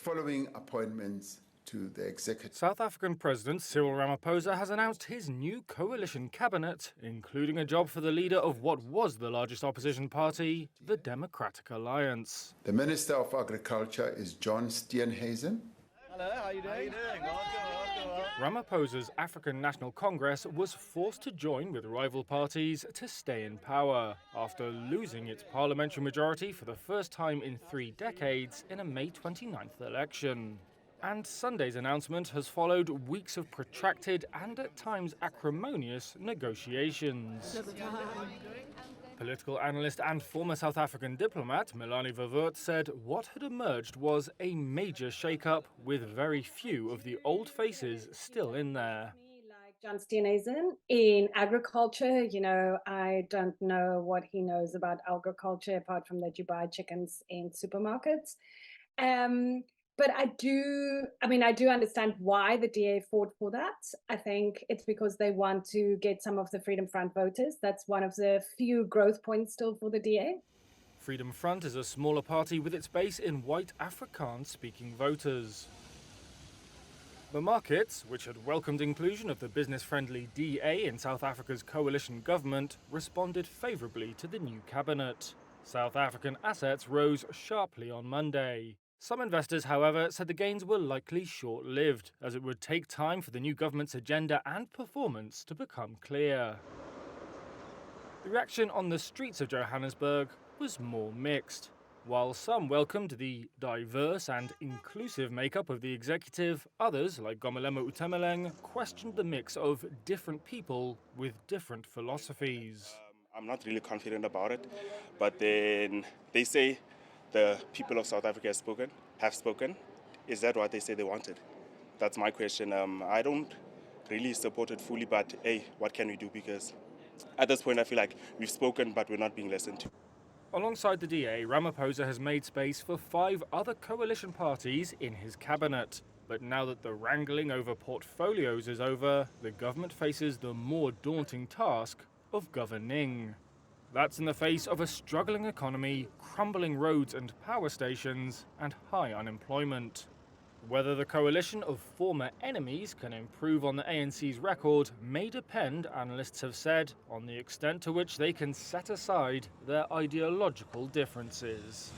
following appointments to the executive. South African President Cyril Ramaphosa has announced his new coalition cabinet, including a job for the leader of what was the largest opposition party, the Democratic Alliance. The Minister of Agriculture is John Steenhuisen. Hello, how are you doing? Ramaphosa's African National Congress was forced to join with rival parties to stay in power after losing its parliamentary majority for the first time in 3 decades in a May 29th election. And Sunday's announcement has followed weeks of protracted and at times acrimonious negotiations. Political analyst and former South African diplomat Melanie Verwoerd said what had emerged was a major shake-up with very few of the old faces still in there. Like John Steenhuisen in agriculture, I don't know what he knows about agriculture apart from that you buy chickens in supermarkets. But I do understand why the DA fought for that. I think it's because they want to get some of the Freedom Front voters. That's one of the few growth points still for the DA. Freedom Front is a smaller party with its base in white Afrikaans-speaking voters. The markets, which had welcomed inclusion of the business-friendly DA in South Africa's coalition government, responded favourably to the new cabinet. South African assets rose sharply on Monday. Some investors, however, said the gains were likely short-lived, as it would take time for the new government's agenda and performance to become clear. The reaction on the streets of Johannesburg was more mixed. While some welcomed the diverse and inclusive makeup of the executive, others, like Gomelemo Utemeleng, questioned the mix of different people with different philosophies. I'm not really confident about it, but then they say the people of South Africa have spoken. Is that what they say they wanted? That's my question. I don't really support it fully, but hey, what can we do? Because at this point, I feel like we've spoken, but we're not being listened to. Alongside the DA, Ramaphosa has made space for 5 other coalition parties in his cabinet. But now that the wrangling over portfolios is over, the government faces the more daunting task of governing. That's in the face of a struggling economy, crumbling roads and power stations, and high unemployment. Whether the coalition of former enemies can improve on the ANC's record may depend, analysts have said, on the extent to which they can set aside their ideological differences.